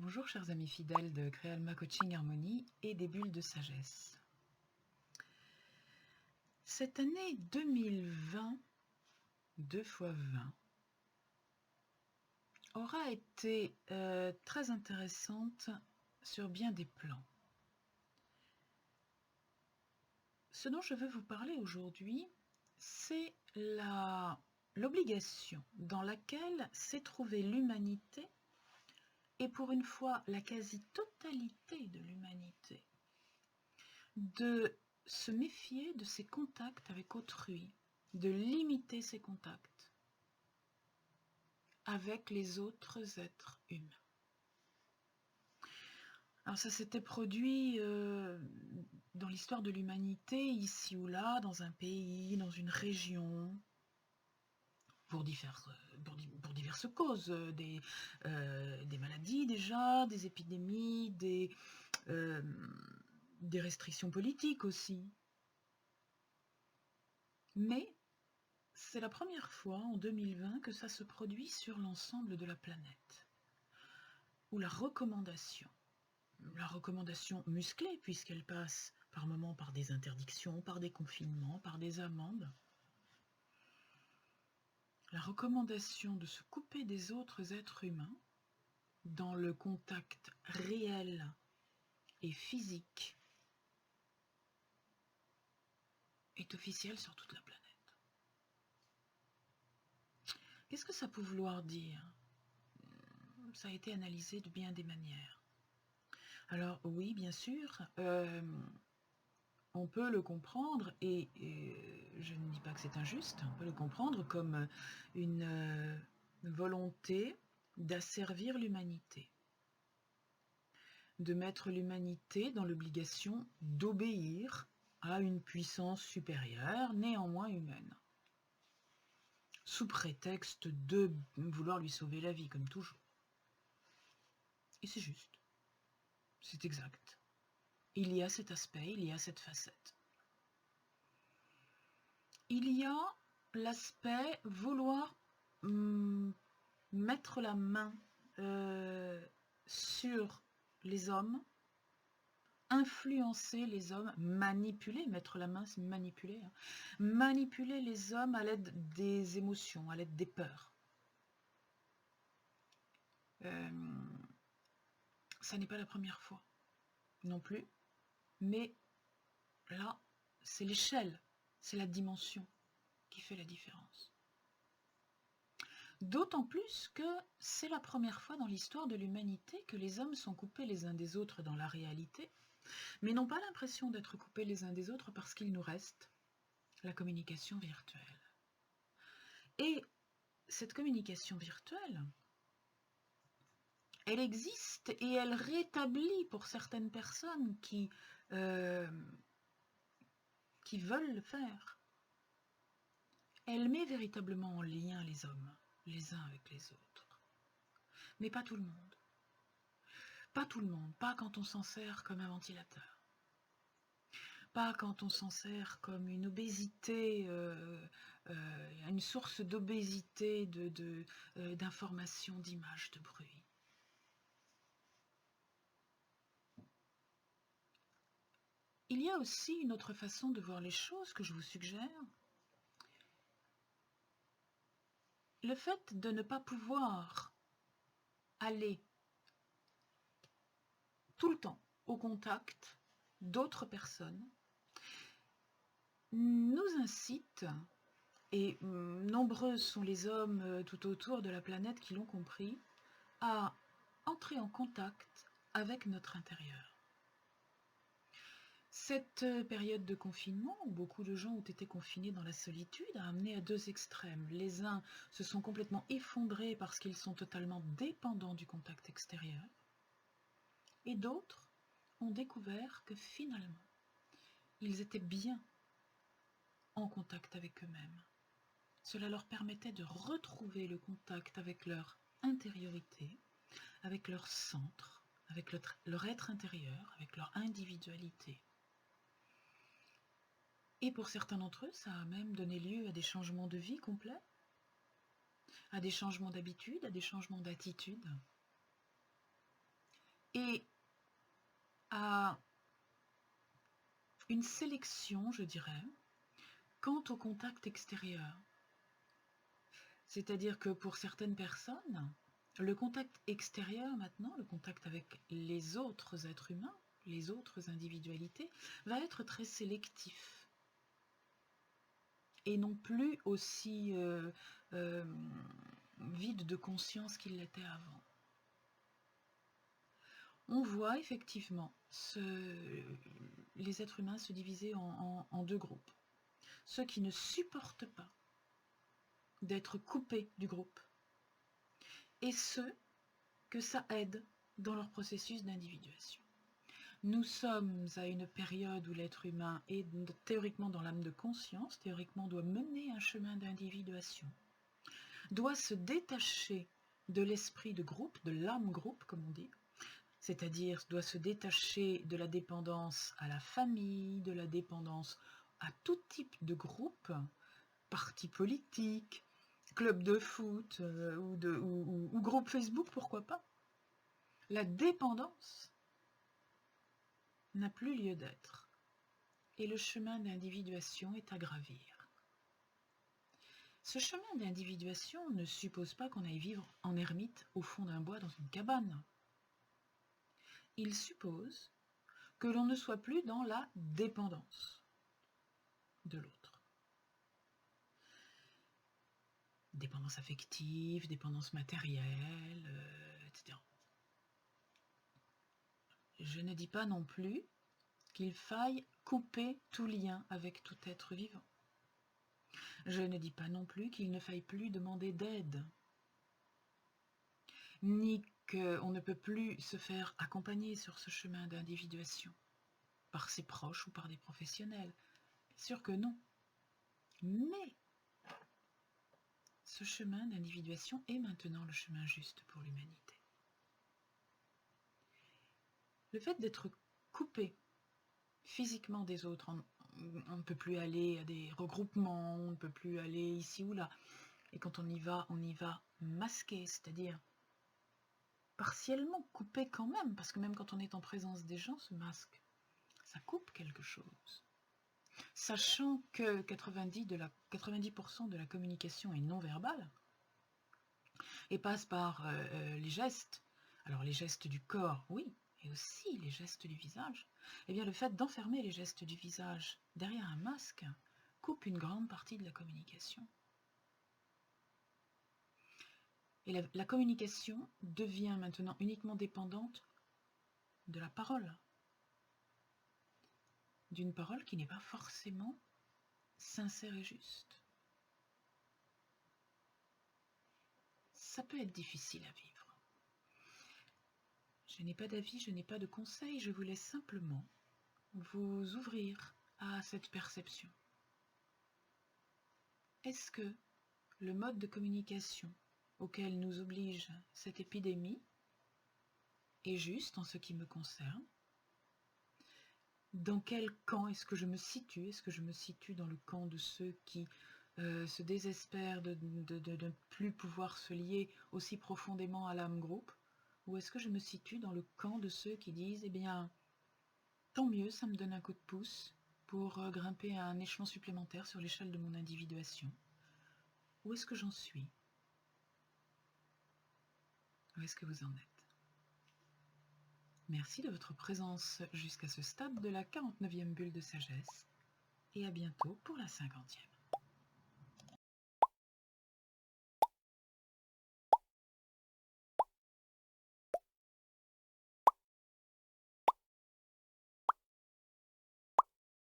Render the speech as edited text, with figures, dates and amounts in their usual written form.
Bonjour chers amis fidèles de Créalma Coaching Harmonie et des bulles de sagesse. Cette année 2020, 2 fois 20, aura été très intéressante sur bien des plans. Ce dont je veux vous parler aujourd'hui, c'est l'obligation dans laquelle s'est trouvée l'humanité, et pour une fois la quasi-totalité de l'humanité, de se méfier de ses contacts avec autrui, de limiter ses contacts avec les autres êtres humains. Alors ça s'était produit dans l'histoire de l'humanité, ici ou là, dans un pays, dans une région, pour diverses causes, des maladies déjà, des épidémies, des restrictions politiques aussi. Mais c'est la première fois en 2020 que ça se produit sur l'ensemble de la planète, où la recommandation musclée, puisqu'elle passe par moments par des interdictions, par des confinements, par des amendes, la recommandation de se couper des autres êtres humains dans le contact réel et physique est officielle sur toute la planète. Qu'est-ce que ça peut vouloir dire? Ça a été analysé de bien des manières. Alors oui, bien sûr, on peut le comprendre, et je ne dis pas que c'est injuste, on peut le comprendre comme une volonté d'asservir l'humanité, de mettre l'humanité dans l'obligation d'obéir à une puissance supérieure, néanmoins humaine, sous prétexte de vouloir lui sauver la vie, comme toujours. Et c'est juste, c'est exact. Il y a cet aspect, il y a cette facette. Il y a l'aspect vouloir mettre la main sur les hommes, influencer les hommes, manipuler, mettre la main c'est manipuler, hein, manipuler les hommes à l'aide des émotions, à l'aide des peurs. Ça n'est pas la première fois non plus, mais là, c'est l'échelle, c'est la dimension qui fait la différence. D'autant plus que c'est la première fois dans l'histoire de l'humanité que les hommes sont coupés les uns des autres dans la réalité, mais n'ont pas l'impression d'être coupés les uns des autres parce qu'il nous reste la communication virtuelle. Et cette communication virtuelle, elle existe et elle rétablit pour certaines personnes qui veulent le faire. Elle met véritablement en lien les hommes, les uns avec les autres. Mais pas tout le monde. Pas tout le monde, pas quand on s'en sert comme un ventilateur. Pas quand on s'en sert comme une obésité, une source d'obésité, d'informations, d'images, de bruit. Il y a aussi une autre façon de voir les choses que je vous suggère. Le fait de ne pas pouvoir aller tout le temps au contact d'autres personnes nous incite, et nombreux sont les hommes tout autour de la planète qui l'ont compris, à entrer en contact avec notre intérieur. Cette période de confinement, où beaucoup de gens ont été confinés dans la solitude, a amené à deux extrêmes. Les uns se sont complètement effondrés parce qu'ils sont totalement dépendants du contact extérieur, et d'autres ont découvert que finalement, ils étaient bien en contact avec eux-mêmes. Cela leur permettait de retrouver le contact avec leur intériorité, avec leur centre, avec leur être intérieur, avec leur individualité. Et pour certains d'entre eux, ça a même donné lieu à des changements de vie complets, à des changements d'habitude, à des changements d'attitude. et à une sélection, je dirais, quant au contact extérieur. C'est-à-dire que pour certaines personnes, le contact extérieur maintenant, le contact avec les autres êtres humains, les autres individualités, va être très sélectif et non plus aussi euh, vide de conscience qu'il l'était avant. On voit effectivement les êtres humains se diviser en deux groupes. Ceux qui ne supportent pas d'être coupés du groupe et ceux que ça aide dans leur processus d'individuation. Nous sommes à une période où l'être humain est théoriquement dans l'âme de conscience, théoriquement doit mener un chemin d'individuation, doit se détacher de l'esprit de groupe, de l'âme groupe comme on dit, c'est-à-dire doit se détacher de la dépendance à la famille, de la dépendance à tout type de groupe, parti politique, club de foot ou groupe Facebook, pourquoi pas. La dépendance n'a plus lieu d'être et le chemin d'individuation est à gravir. Ce chemin d'individuation ne suppose pas qu'on aille vivre en ermite au fond d'un bois dans une cabane. Il suppose que l'on ne soit plus dans la dépendance de l'autre. Dépendance affective, dépendance matérielle, etc. Je ne dis pas non plus qu'il faille couper tout lien avec tout être vivant. Je ne dis pas non plus qu'il ne faille plus demander d'aide, ni qu'on ne peut plus se faire accompagner sur ce chemin d'individuation par ses proches ou par des professionnels. Bien sûr que non. Mais ce chemin d'individuation est maintenant le chemin juste pour l'humanité. Le fait d'être coupé physiquement des autres, on ne peut plus aller à des regroupements, on ne peut plus aller ici ou là. Et quand on y va masqué, c'est-à-dire partiellement coupé quand même, parce que même quand on est en présence des gens, ce masque, ça coupe quelque chose. Sachant que 90% de la communication est non verbale et passe par les gestes. Alors les gestes du corps, oui, et aussi les gestes du visage. Eh bien le fait d'enfermer les gestes du visage derrière un masque coupe une grande partie de la communication. Et la communication devient maintenant uniquement dépendante de la parole. D'une parole qui n'est pas forcément sincère et juste. Ça peut être difficile à vivre. Je n'ai pas d'avis, je n'ai pas de conseils, je voulais simplement vous ouvrir à cette perception. Est-ce que le mode de communication auquel nous oblige cette épidémie est juste en ce qui me concerne? Dans quel camp est-ce que je me situe? Est-ce que je me situe dans le camp de ceux qui se désespèrent de ne plus pouvoir se lier aussi profondément à l'âme groupe? Ou est-ce que je me situe dans le camp de ceux qui disent, eh bien, tant mieux, ça me donne un coup de pouce pour grimper à un échelon supplémentaire sur l'échelle de mon individuation? Où est-ce que j'en suis? Où est-ce que vous en êtes? Merci de votre présence jusqu'à ce stade de la 49e bulle de sagesse et à bientôt pour la 50e.